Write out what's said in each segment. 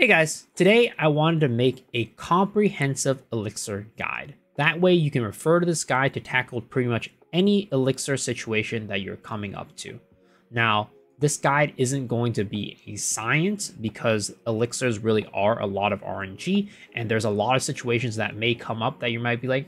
Hey guys, today I wanted to make a comprehensive Elixir guide. That way you can refer to this guide to tackle pretty much any Elixir situation that you're coming up to. Now, this guide isn't going to be a science because Elixirs really are a lot of RNG, and there's a lot of situations that may come up that you might be like,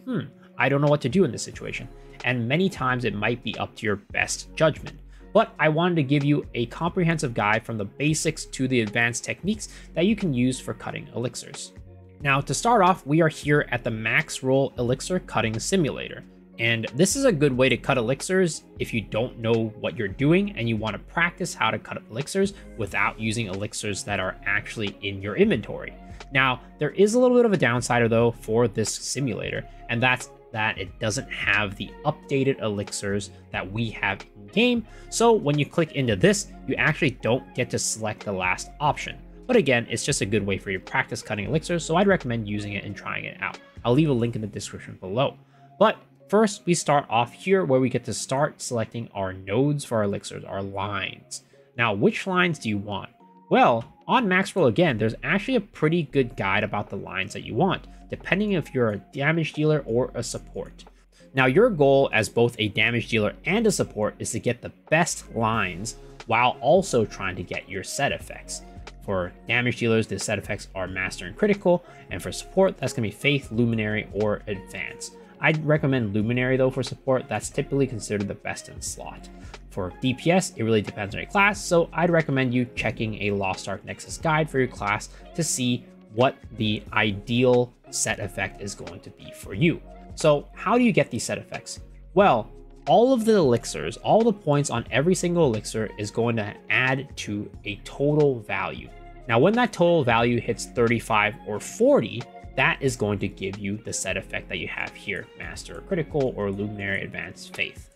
I don't know what to do in this situation. And many times it might be up to your best judgment. But I wanted to give you a comprehensive guide from the basics to the advanced techniques that you can use for cutting elixirs. Now, to start off, we are here at the max roll elixir cutting simulator. And this is a good way to cut elixirs if you don't know what you're doing and you want to practice how to cut elixirs without using elixirs that are actually in your inventory. Now, there is a little bit of a downside though for this simulator, and that's that it doesn't have the updated elixirs that we have in game. So when you click into this, you actually don't get to select the last option. But again, it's just a good way for you to practice cutting elixirs, so I'd recommend using it and trying it out. I'll leave a link in the description below. But first, we start off here where we get to start selecting our nodes for our elixirs, our lines. Now, which lines do you want? Well, on Max Roll again, there's actually a pretty good guide about the lines that you want, depending if you're a damage dealer or a support. Now, your goal as both a damage dealer and a support is to get the best lines while also trying to get your set effects. For damage dealers, the set effects are Master and Critical, and for support, that's going to be Faith, Luminary, or Advance. I'd recommend Luminary though for support. That's typically considered the best in slot. For DPS, it really depends on your class, so I'd recommend you checking a Lost Ark Nexus guide for your class to see what the ideal set effect is going to be for you. So how do you get these set effects? Well, all of the elixirs, all the points on every single elixir is going to add to a total value. Now, when that total value hits 35 or 40, that is going to give you the set effect that you have here, Master, Critical, or Luminary, Advanced, Faith.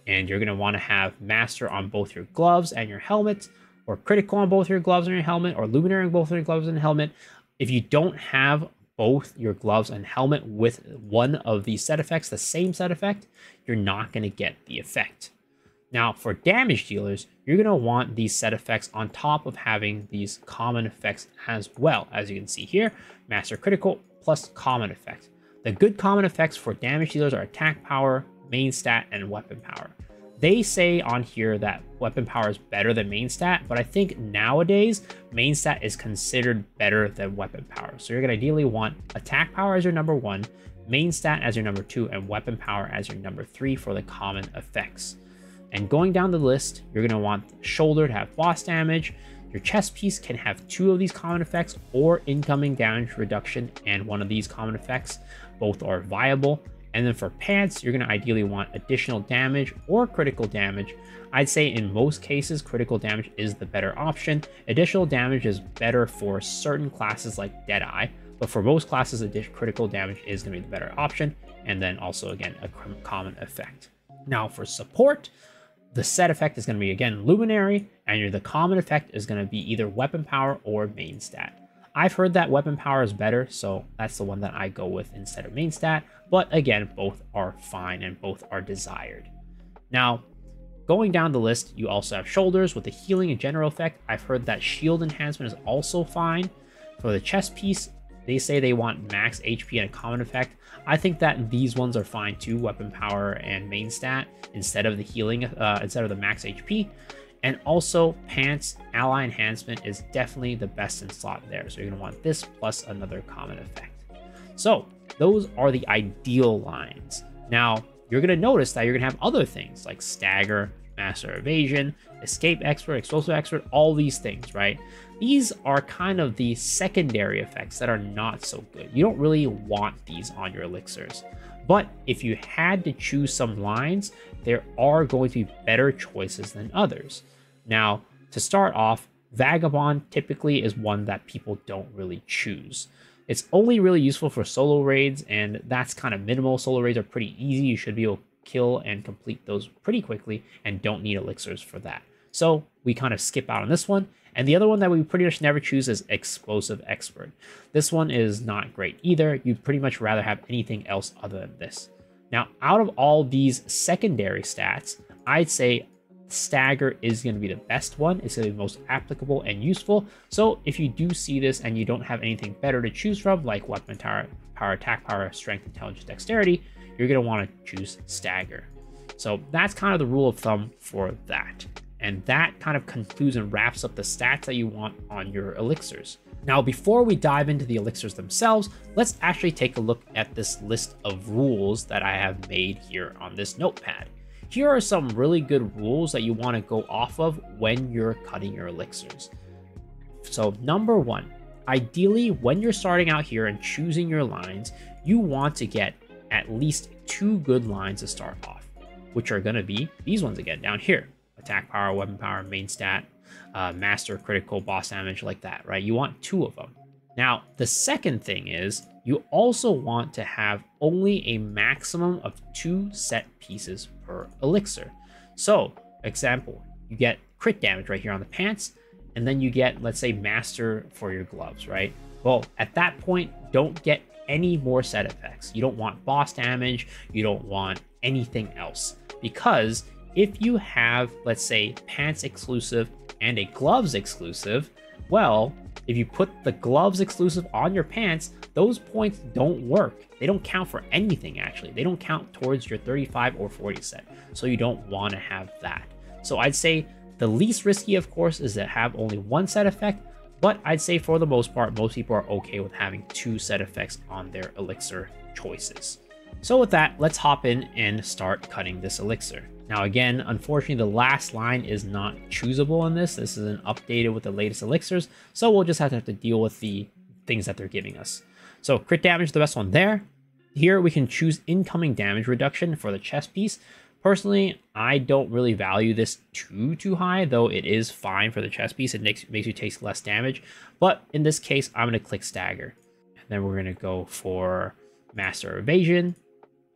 And you're going to want to have Master on both your gloves and your helmet, or Critical on both your gloves and your helmet, or Luminary on both your gloves and helmet. If you don't have both your gloves and helmet with one of these set effects, the same set effect, you're not going to get the effect. Now, for damage dealers, you're going to want these set effects on top of having these common effects as well. As you can see here, Master, Critical plus common effect. The good common effects for damage dealers are attack power, main stat, and weapon power. They say on here that weapon power is better than main stat, but I think nowadays main stat is considered better than weapon power. So you're going to ideally want attack power as your number 1, main stat as your number 2, and weapon power as your number 3 for the common effects. And going down the list, you're going to want shoulder to have boss damage. Your chest piece can have 2 of these common effects or incoming damage reduction and one of these common effects. Both are viable. And then for pants, you're going to ideally want additional damage or critical damage. I'd say in most cases, critical damage is the better option. Additional damage is better for certain classes like Deadeye, but for most classes, critical damage is going to be the better option. And then also, again, a common effect. Now for support, the set effect is going to be, again, Luminary, and the common effect is going to be either weapon power or main stat. I've heard that weapon power is better, so that's the one that I go with instead of main stat. But again, both are fine and both are desired. Now, going down the list, you also have shoulders with the healing and general effect. I've heard that shield enhancement is also fine. For the chest piece, they say they want max HP and a common effect. I think that these ones are fine too, weapon power and main stat, instead of the healing, instead of the max HP. And also, pants ally enhancement is definitely the best in slot there. So you're going to want this plus another common effect. So those are the ideal lines. Now, you're going to notice that you're going to have other things like stagger, master evasion, escape expert, explosive expert, all these things, right? These are kind of the secondary effects that are not so good. You don't really want these on your elixirs. But if you had to choose some lines, there are going to be better choices than others. Now, to start off, Vagabond typically is one that people don't really choose. It's only really useful for solo raids, and that's kind of minimal. Solo raids are pretty easy. You should be able to kill and complete those pretty quickly and don't need elixirs for that. So we kind of skip out on this one. And the other one that we pretty much never choose is Explosive Expert. This one is not great either. You'd pretty much rather have anything else other than this. Now, out of all these secondary stats, I'd say stagger is going to be the best one. It's going to be most applicable and useful. So if you do see this and you don't have anything better to choose from, like weapon power, attack power, strength, intelligence, dexterity, you're going to want to choose stagger. So that's kind of the rule of thumb for that. And that kind of concludes and wraps up the stats that you want on your elixirs. Now, before we dive into the elixirs themselves, let's actually take a look at this list of rules that I have made here on this notepad. Here are some really good rules that you want to go off of when you're cutting your elixirs. So number one, ideally, when you're starting out here and choosing your lines, you want to get at least 2 good lines to start off, which are going to be these ones again down here. Attack power, weapon power, main stat, master, critical, boss damage, like that, right? You want 2 of them. Now, the second thing is you also want to have only a maximum of 2 set pieces per elixir. So, example, you get crit damage right here on the pants, and then you get, let's say, master for your gloves, right? Well, at that point, don't get any more set effects. You don't want boss damage, you don't want anything else, because if you have, let's say, pants exclusive and a gloves exclusive, well, if you put the gloves exclusive on your pants, those points don't work. They don't count for anything, actually. They don't count towards your 35 or 40 set. So you don't want to have that. So I'd say the least risky, of course, is to have only 1 set effect. But I'd say for the most part, most people are okay with having 2 set effects on their elixir choices. So with that, let's hop in and start cutting this elixir. Now again, unfortunately, the last line is not choosable in this. This isn't updated with the latest elixirs, so we'll just have to deal with the things that they're giving us. So crit damage is the best one there. Here we can choose incoming damage reduction for the chest piece. Personally, I don't really value this too high, though it is fine for the chest piece. It makes you take less damage, but in this case, I'm going to click stagger. And then we're going to go for master evasion.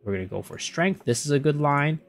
We're going to go for strength. This is a good line.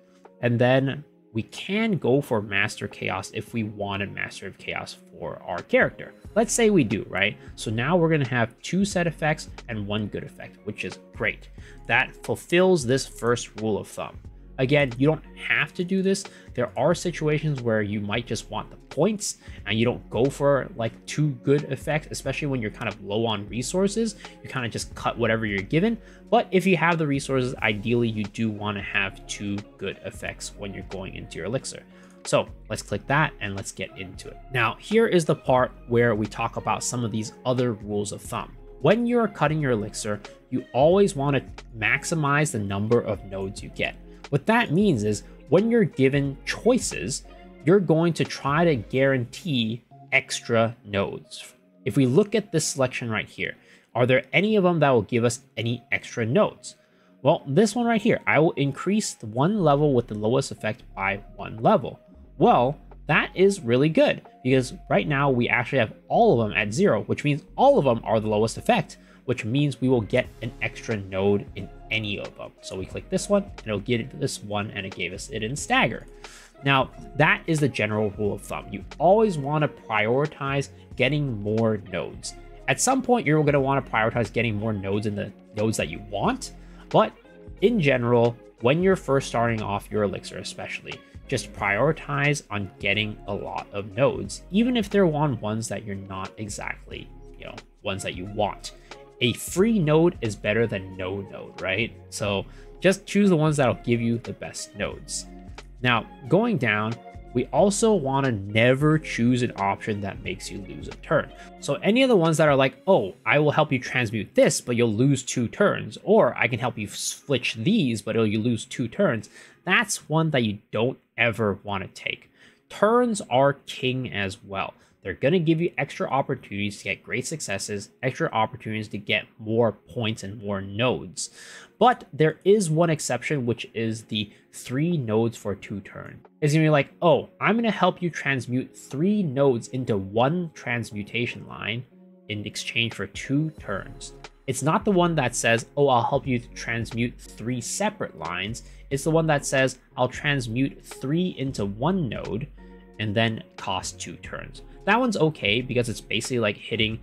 And then we can go for Master Chaos if we wanted Master of Chaos for our character. Let's say we do, right? So now we're going to have 2 set effects and 1 good effect, which is great. That fulfills this first rule of thumb. Again, you don't have to do this. There are situations where you might just want the points and you don't go for like 2 good effects, especially when you're kind of low on resources. You kind of just cut whatever you're given. But if you have the resources, ideally you do want to have 2 good effects when you're going into your elixir. So let's click that and let's get into it. Now, here is the part where we talk about some of these other rules of thumb. When you're cutting your elixir, you always want to maximize the number of nodes you get. What that means is when you're given choices, you're going to try to guarantee extra nodes. If we look at this selection right here, are there any of them that will give us any extra nodes? Well, this one right here, I will increase the 1 level with the lowest effect by 1 level. Well, that is really good because right now we actually have all of them at 0, which means all of them are the lowest effect, which means we will get an extra node in any of them. So we click this one and it'll get this one and it gave us it in stagger. Now that is the general rule of thumb. You always want to prioritize getting more nodes. At some point you're going to want to prioritize getting more nodes in the nodes that you want, but in general, when you're first starting off your elixir especially, just prioritize on getting a lot of nodes, even if they're ones that you're not exactly, ones that you want. A free node is better than no node, right? So just choose the ones that'll give you the best nodes. Now, going down, we also want to never choose an option that makes you lose a turn. So any of the ones that are like, oh, I will help you transmute this, but you'll lose 2 turns, or I can help you switch these, but you lose 2 turns, that's one that you don't ever want to take. Turns are king as well. They're going to give you extra opportunities to get great successes, extra opportunities to get more points and more nodes. But there is one exception, which is the 3 nodes for 2 turns. It's going to be like, oh, I'm going to help you transmute 3 nodes into 1 transmutation line in exchange for 2 turns. It's not the one that says, oh, I'll help you transmute 3 separate lines. It's the one that says, I'll transmute 3 into 1 node and then cost 2 turns. That one's okay because it's basically like hitting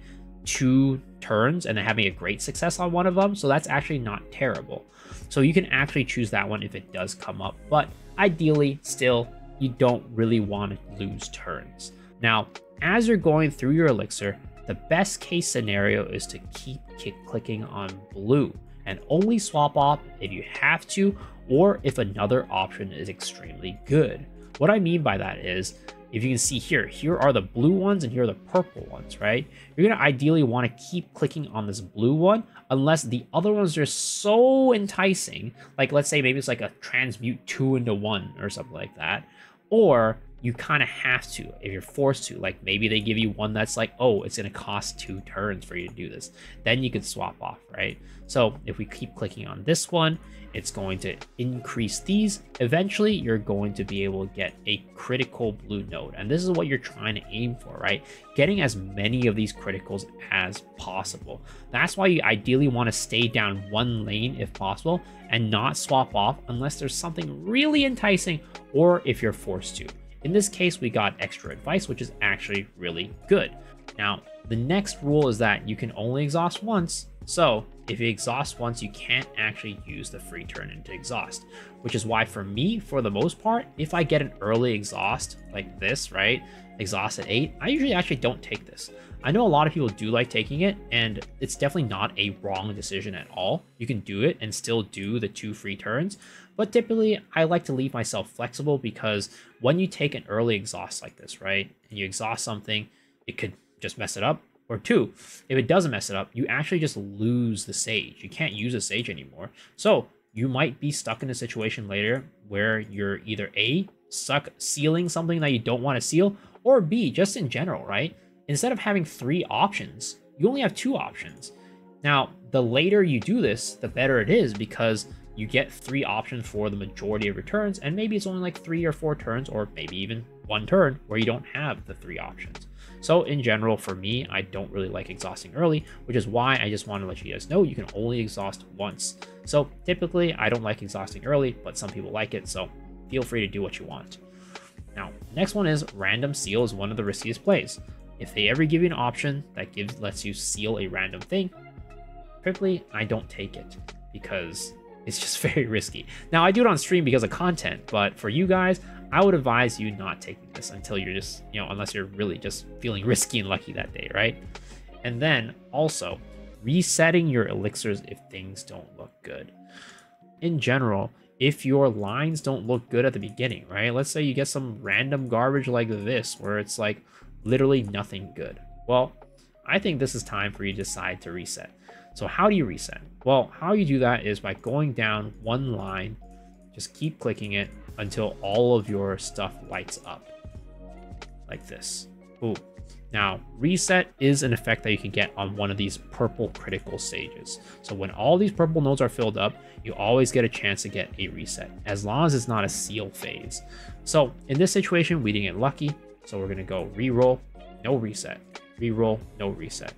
2 turns and then having a great success on one of them. So that's actually not terrible. So you can actually choose that one if it does come up. But ideally, still you don't really want to lose turns. Now, as you're going through your elixir, the best case scenario is to keep clicking on blue and only swap off if you have to or if another option is extremely good. What I mean by that is, if you can see here are the blue ones and here are the purple ones, right? You're gonna ideally want to keep clicking on this blue one unless the other ones are so enticing. Like let's say maybe it's like a transmute 2 into 1 or something like that. Or you kind of have to, if you're forced to, like maybe they give you one that's like, oh, it's going to cost 2 turns for you to do this. Then you could swap off, right? So if we keep clicking on this one, it's going to increase these. Eventually, you're going to be able to get a critical blue node. And this is what you're trying to aim for, right? Getting as many of these criticals as possible. That's why you ideally want to stay down one lane if possible and not swap off unless there's something really enticing or if you're forced to. In this case, we got extra advice, which is actually really good. Now, the next rule is that you can only exhaust once. So if you exhaust once, you can't actually use the free turn into exhaust, which is why for me, for the most part, if I get an early exhaust like this, right? Exhaust at 8, I usually actually don't take this. I know a lot of people do like taking it, and it's definitely not a wrong decision at all. You can do it and still do the 2 free turns, but typically I like to leave myself flexible because when you take an early exhaust like this, right, and you exhaust something, it could just mess it up. Or 2, if it doesn't mess it up, you actually just lose the sage. You can't use the sage anymore. So you might be stuck in a situation later where you're either A, stuck sealing something that you don't want to seal, or B, just in general, right? Instead of having 3 options, you only have 2 options. Now, the later you do this, the better it is because you get 3 options for the majority of your turns, and maybe it's only like 3 or 4 turns, or maybe even 1 turn where you don't have the 3 options. So in general, for me, I don't really like exhausting early, which is why I just want to let you guys know you can only exhaust once. So typically, I don't like exhausting early, but some people like it, so feel free to do what you want. Now, next one is random seal is one of the riskiest plays. If they ever give you an option that lets you seal a random thing, typically I don't take it because it's just very risky. Now, I do it on stream because of content, but for you guys, I would advise you not taking this until you're just, unless you're really just feeling risky and lucky that day, right? And then also resetting your elixirs if things don't look good. In general, if your lines don't look good at the beginning, right? Let's say you get some random garbage like this, where it's like literally nothing good. Well, I think this is time for you to decide to reset. So how do you reset? Well, how you do that is by going down one line, just keep clicking it until all of your stuff lights up like this. Ooh. Now, reset is an effect that you can get on one of these purple critical stages. So when all these purple nodes are filled up, you always get a chance to get a reset, as long as it's not a seal phase. So in this situation, we didn't get lucky. So we're gonna go reroll, no reset, reroll, no reset.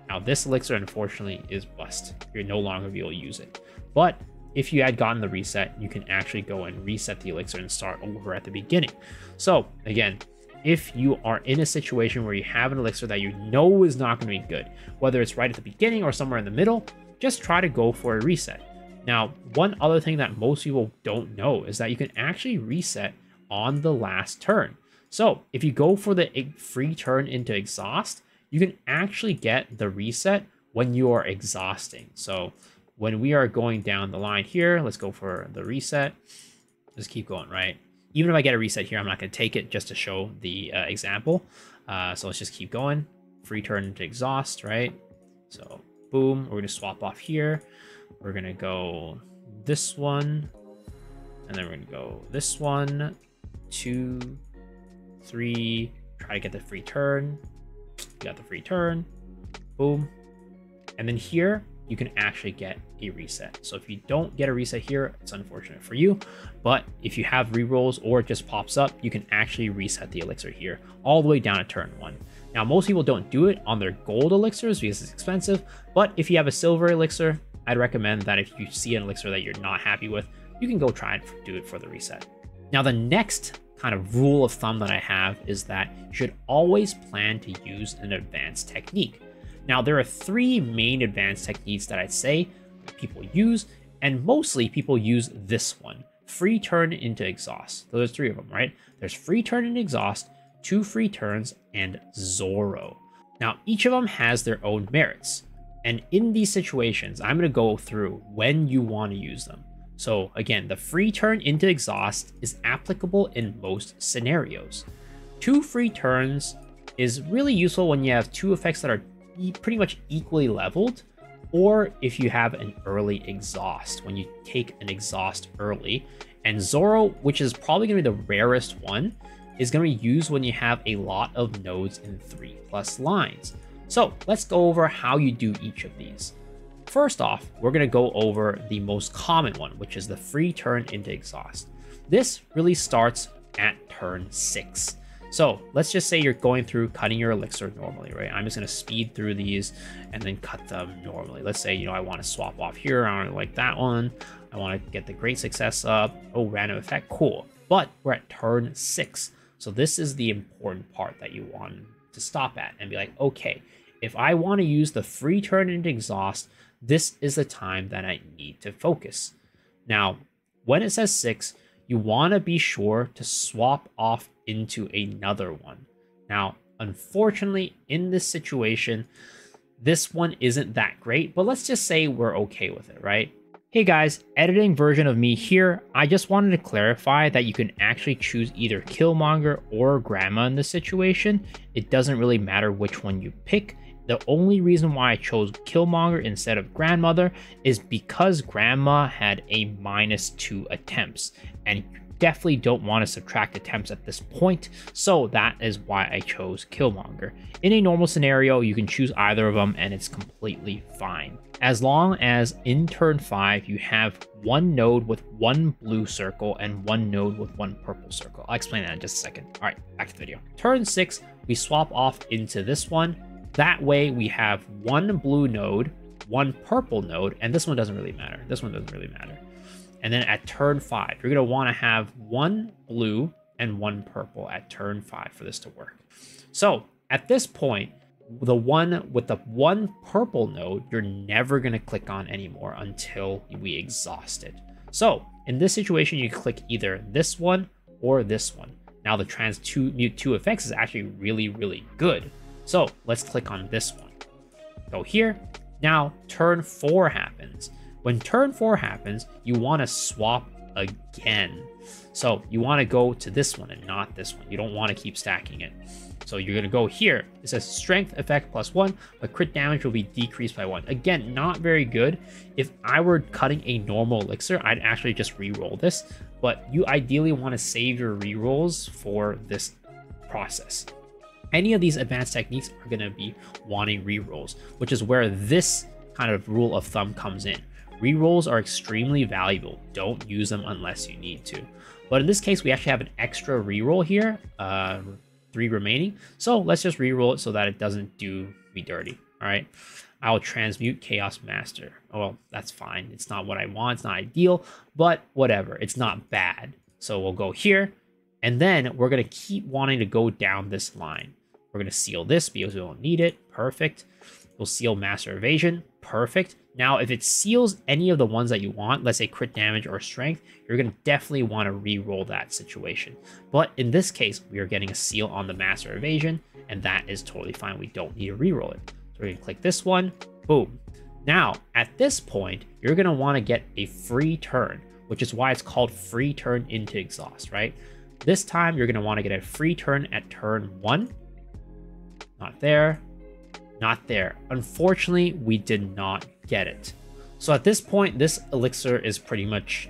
Now this elixir, unfortunately, is bust. You're no longer be able to use it. But if you had gotten the reset, you can actually go and reset the elixir and start over at the beginning. So again, if you are in a situation where you have an elixir that you know is not going to be good, whether it's right at the beginning or somewhere in the middle, just try to go for a reset. Now, one other thing that most people don't know is that you can actually reset on the last turn. So if you go for the free turn into exhaust, you can actually get the reset when you are exhausting. So when we are going down the line here, let's go for the reset. Just keep going, right? Even if I get a reset here, I'm not going to take it just to show the example. So let's just keep going. Free turn into exhaust, right? So boom, we're going to swap off here. We're going to go this one. And then we're going to go this one, 2, 3. Try to get the free turn. Got the free turn. Boom. And then here, you can actually get a reset. So if you don't get a reset here, it's unfortunate for you. But if you have rerolls or it just pops up, you can actually reset the elixir here all the way down to turn 1. Now, most people don't do it on their gold elixirs because it's expensive. But if you have a silver elixir, I'd recommend that if you see an elixir that you're not happy with, you can go try and do it for the reset. Now, the next kind of rule of thumb that I have is that you should always plan to use an advanced technique. Now, there are 3 main advanced techniques that I'd say people use, and mostly people use this one, free turn into exhaust. So there's 3 of them, right? There's free turn into exhaust, 2 free turns, and Zoro. Now, each of them has their own merits. And in these situations, I'm going to go through when you want to use them. So again, the free turn into exhaust is applicable in most scenarios. 2 free turns is really useful when you have 2 effects that are pretty much equally leveled, or if you have an early exhaust, when you take an exhaust early. And Zoro, which is probably going to be the rarest one, is going to be used when you have a lot of nodes in 3+ lines. So let's go over how you do each of these. First off, we're going to go over the most common one, which is the free turn into exhaust. This really starts at turn 6. So let's just say you're going through cutting your elixir normally, right? I'm just going to speed through these and then cut them normally. Let's say, I want to swap off here. I don't like that one. I want to get the great success up. Oh, random effect. Cool. But we're at turn 6. So this is the important part that you want to stop at and be like, okay, if I want to use the free turn into exhaust, this is the time that I need to focus. Now, when it says 6, you want to be sure to swap off into another one. Now, unfortunately, in this situation, this one isn't that great, but let's just say we're okay with it, right? Hey guys, editing version of me here. I just wanted to clarify that you can actually choose either Killmonger or Grandma in this situation. It doesn't really matter which one you pick. The only reason why I chose Killmonger instead of Grandmother is because Grandma had a -2 attempts, and you definitely don't want to subtract attempts at this point, so that is why I chose Killmonger. In a normal scenario, you can choose either of them and it's completely fine. As long as in turn 5, you have 1 node with 1 blue circle and 1 node with 1 purple circle. I'll explain that in just a second. All right, back to the video. Turn 6, we swap off into this one. That way we have 1 blue node, 1 purple node, and this one doesn't really matter. This one doesn't really matter. And then at turn 5, you're going to want to have 1 blue and 1 purple at turn 5 for this to work. So at this point, the one with the 1 purple node, you're never going to click on anymore until we exhaust it. So in this situation, you click either this one or this one. Now the transmute 2 effects is actually really, really good. So let's click on this one. Go here. Now turn 4 happens. When turn 4 happens, you want to swap again. So you want to go to this one and not this one. You don't want to keep stacking it. So you're going to go here. It says strength effect +1, but crit damage will be decreased by 1. Again, not very good. If I were cutting a normal elixir, I'd actually just re-roll this. But you ideally want to save your re-rolls for this process. Any of these advanced techniques are going to be wanting re-rolls, which is where this kind of rule of thumb comes in. Rerolls are extremely valuable. Don't use them unless you need to. But in this case, we actually have an extra reroll here, 3 remaining. So let's just reroll it so that it doesn't do me dirty. All right. I'll transmute Chaos Master. Oh, well, that's fine. It's not what I want. It's not ideal, but whatever. It's not bad. So we'll go here, and then we're going to keep wanting to go down this line. We're going to seal this because we don't need it. Perfect. We'll seal Master Evasion. Perfect. Now, if it seals any of the ones that you want, let's say crit damage or strength, you're going to definitely want to re-roll that situation. But in this case, we are getting a seal on the Master Evasion, and that is totally fine. We don't need to re-roll it. So we're going to click this one. Boom. Now, at this point, you're going to want to get a free turn, which is why it's called free turn into exhaust, right? This time, you're going to want to get a free turn at turn 1. Not there. Not there. Unfortunately, we did not get it. So at this point, this elixir is pretty much,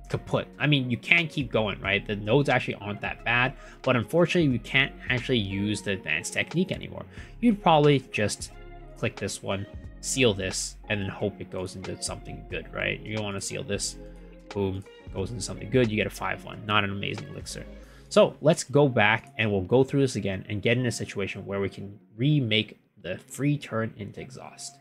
kaput. I mean, you can keep going, right? The nodes actually aren't that bad, but unfortunately, you can't actually use the advanced technique anymore. You'd probably just click this one, seal this, and then hope it goes into something good, right? You want to seal this, boom, goes into something good. You get a 5-1, not an amazing elixir. So let's go back and we'll go through this again and get in a situation where we can remake the free turn into exhaust.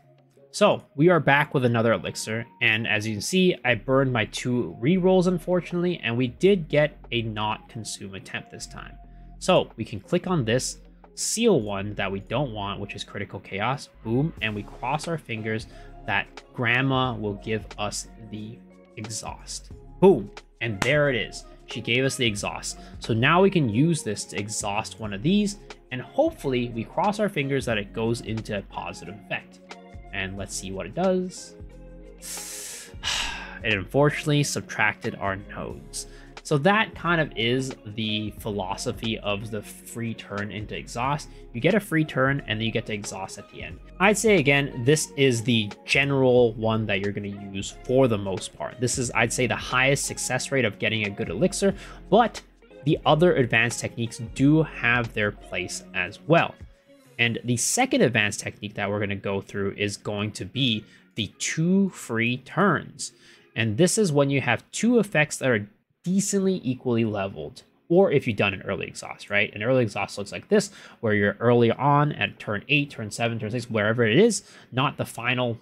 So we are back with another elixir, and as you can see, I burned my 2 rerolls unfortunately, and we did get a not consume attempt this time. So we can click on this, seal one that we don't want, which is critical chaos, boom, and we cross our fingers that Grandma will give us the exhaust. Boom. And there it is. She gave us the exhaust. So now we can use this to exhaust one of these, and hopefully we cross our fingers that it goes into a positive effect. And let's see what it does. It unfortunately subtracted our nodes. So that kind of is the philosophy of the free turn into exhaust. You get a free turn and then you get to exhaust at the end. I'd say again, this is the general one that you're going to use for the most part. This is, I'd say, the highest success rate of getting a good elixir, but the other advanced techniques do have their place as well. And the second advanced technique that we're going to go through is going to be the 2 free turns. And this is when you have 2 effects that are decently equally leveled, or if you've done an early exhaust, right? An early exhaust looks like this, where you're early on at turn 8, turn 7, turn 6, wherever it is, not the final,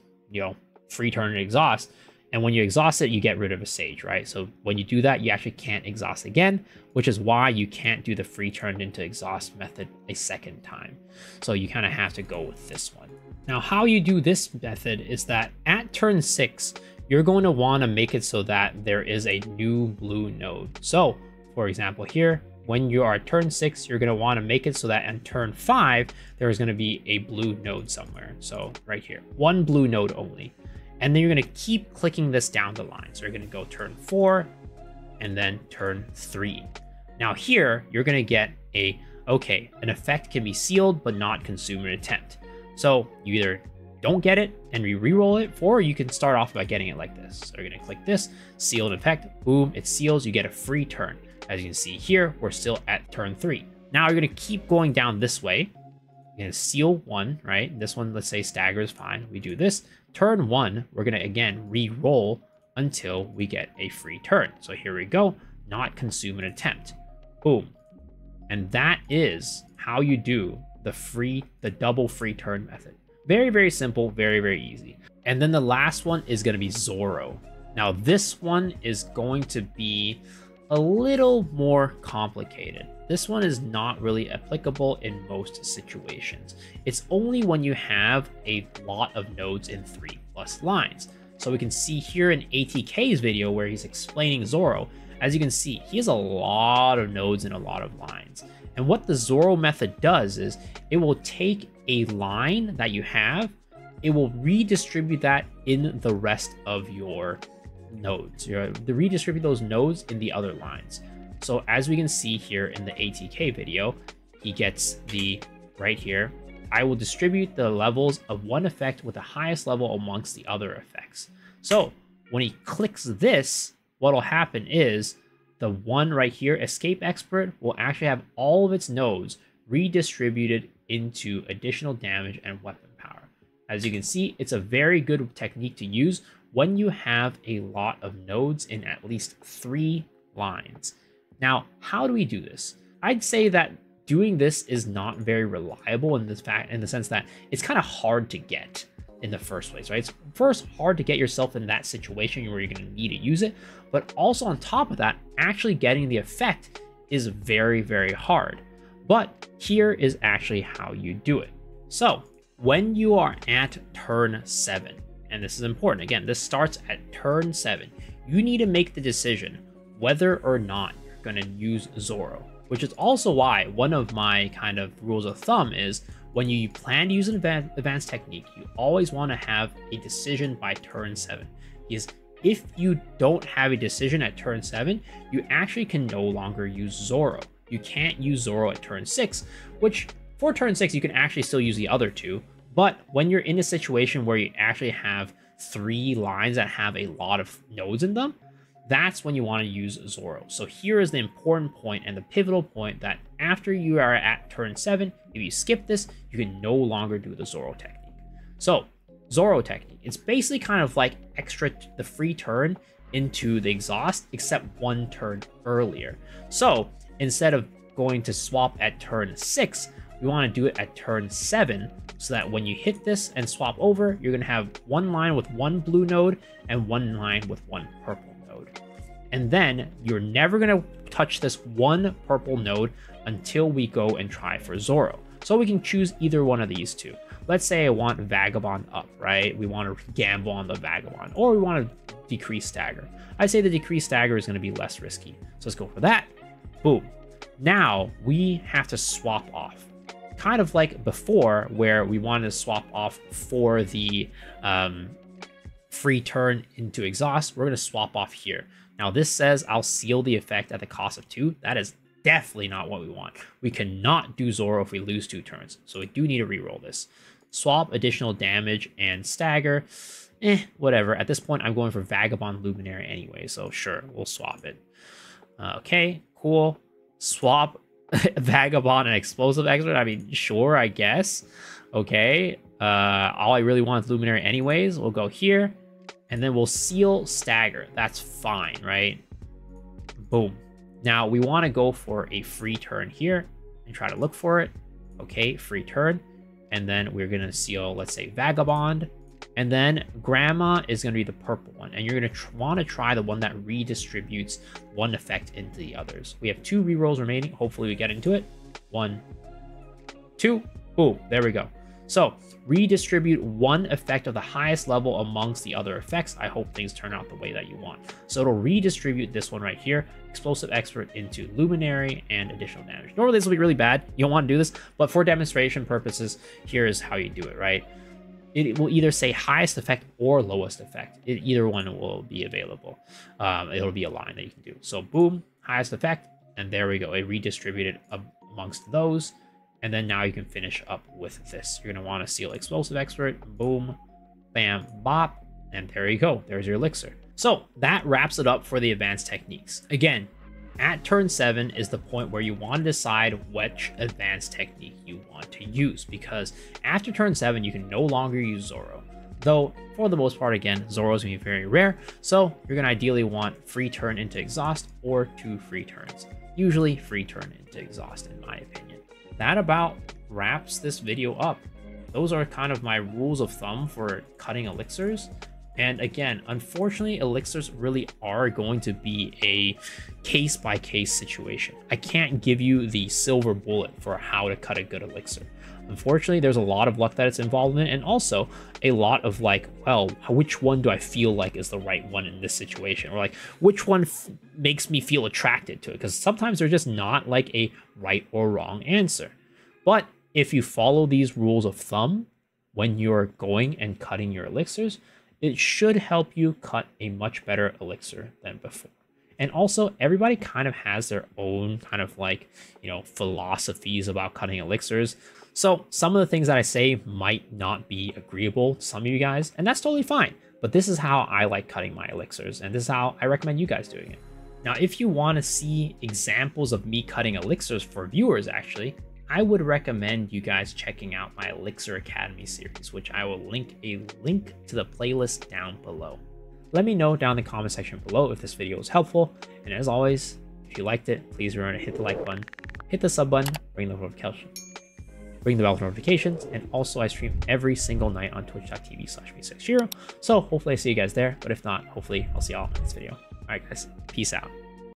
free turn and exhaust. And when you exhaust it, you get rid of a sage, right? So when you do that, you actually can't exhaust again, which is why you can't do the free turn into exhaust method a second time. So you kind of have to go with this one. Now, how you do this method is that at turn 6, you're going to want to make it so that there is a new blue node. So for example, here, when you are at turn 6, you're going to want to make it so that on turn 5, there is going to be a blue node somewhere. So right here, 1 blue node only. And then you're going to keep clicking this down the line. So you're going to go turn 4 and then turn 3. Now here, you're going to get an effect can be sealed, but not consume an attempt. So you either don't get it and re-roll it, or you can start off by getting it like this. So you're going to click this, seal an effect, boom, it seals, you get a free turn. As you can see here, we're still at turn 3. Now you're going to keep going down this way. You're going to seal 1, right? This one, let's say stagger is fine. We do this. Turn 1, we're going to again re-roll until we get a free turn. So here we go, not consume an attempt. Boom. And that is how you do the double free turn method. Very, very simple, very, very easy. And then the last one is going to be Zoro. Now this one is going to be a little more complicated. This one is not really applicable in most situations. It's only when you have a lot of nodes in 3+ lines. So we can see here in ATK's video where he's explaining Zoro. As you can see, he has a lot of nodes and a lot of lines. And what the Zoro method does is it will take a line that you have, it will redistribute that in the rest of your nodes. Redistribute those nodes in the other lines. So as we can see here in the ATK video, he gets right here, I will distribute the levels of one effect with the highest level amongst the other effects. So when he clicks this, what will happen is the one right here, Escape Expert, will actually have all of its nodes redistributed into additional damage and weapon power. As you can see, it's a very good technique to use when you have a lot of nodes in at least 3 lines. Now, how do we do this? I'd say that doing this is not very reliable in the sense that it's kind of hard to get in the first place, right? It's first hard to get yourself in that situation where you're going to need to use it, but also on top of that, actually getting the effect is very, very hard. But here is actually how you do it. So when you are at turn 7, and this is important, again, this starts at turn 7, you need to make the decision whether or not you're going to use Zoro, which is also why one of my kind of rules of thumb is when you plan to use an advanced technique, you always want to have a decision by turn 7. Because if you don't have a decision at turn 7, you actually can no longer use Zoro. You can't use Zoro at turn 6, which for turn 6, you can actually still use the other 2. But when you're in a situation where you actually have 3 lines that have a lot of nodes in them, that's when you want to use Zoro. So here is the important point and the pivotal point that after you are at turn 7, if you skip this, you can no longer do the Zoro technique. So Zoro technique, it's basically kind of like the free turn into the exhaust, except 1 turn earlier. So instead of going to swap at turn 6, we want to do it at turn 7, so that when you hit this and swap over, you're going to have 1 line with 1 blue node and 1 line with 1 purple node. And then you're never going to touch this 1 purple node until we go and try for Zoro. So we can choose either one of these 2. let's say I want Vagabond up, right? We want to gamble on the Vagabond, or we want to decrease stagger. I say the decrease stagger is going to be less risky. So let's go for that. Boom. Now we have to swap off. Kind of like before, where we wanted to swap off for the free turn into exhaust, we're going to swap off here. Now this says I'll seal the effect at the cost of 2. That is definitely not what we want. We cannot do Zoro if we lose 2 turns, so we do need to reroll this. Swap additional damage and stagger. Whatever. At this point, I'm going for Vagabond Luminary anyway, so sure, we'll swap it. Okay, cool. Swap Vagabond and Explosive Expert. I mean, sure, I guess. Okay. All I really want is Luminary anyways. We'll go here, and then we'll seal stagger. That's fine, right? Boom. Now we want to go for a free turn here and try to look for it. Okay, free turn. And then we're going to seal, let's say, Vagabond. And then Grandma is going to be the purple one. And you're going to want to try the one that redistributes one effect into the others. We have 2 rerolls remaining. Hopefully we get into it. 1, 2. Boom. There we go. So redistribute one effect of the highest level amongst the other effects. I hope things turn out the way that you want. So it'll redistribute this one right here, Explosive Expert into Luminary and additional damage. Normally this will be really bad. You don't want to do this, but for demonstration purposes, here is how you do it, right? It will either say highest effect or lowest effect. Either one will be available. It'll be a line that you can do. So boom, highest effect, and there we go. It redistributed amongst those. And then now you can finish up with this. You're going to want to seal Explosive Expert. Boom, bam, bop. And there you go. There's your Elixir. So that wraps it up for the advanced techniques. Again, at turn 7 is the point where you want to decide which advanced technique you want to use. Because after turn 7, you can no longer use Zoro. Though, for the most part, again, Zoro is going to be very rare. So you're going to ideally want free turn into exhaust or 2 free turns. Usually free turn into exhaust, in my opinion. That about wraps this video up. Those are kind of my rules of thumb for cutting elixirs. And again, unfortunately, elixirs really are going to be a case-by-case situation. I can't give you the silver bullet for how to cut a good elixir. Unfortunately, there's a lot of luck that it's involved in, and also a lot of like, well, which one do I feel like is the right one in this situation? Or like, which one makes me feel attracted to it? Because sometimes they're just not like a right or wrong answer. But if you follow these rules of thumb when you're going and cutting your elixirs, it should help you cut a much better elixir than before. And also, everybody kind of has their own kind of like, you know, philosophies about cutting elixirs. So some of the things that I say might not be agreeable to some of you guys, and that's totally fine. But this is how I like cutting my elixirs, and this is how I recommend you guys doing it. Now, if you want to see examples of me cutting elixirs for viewers, actually, I would recommend you guys checking out my Elixir Academy series, which I will link to the playlist down below. Let me know down in the comment section below if this video was helpful, and as always, if you liked it, please remember to hit the like button, hit the sub button, ring the bell for notifications, and also I stream every single night on twitch.tv/me6shiro, so hopefully I see you guys there, but if not, hopefully I'll see y'all in this video. Alright guys, peace out.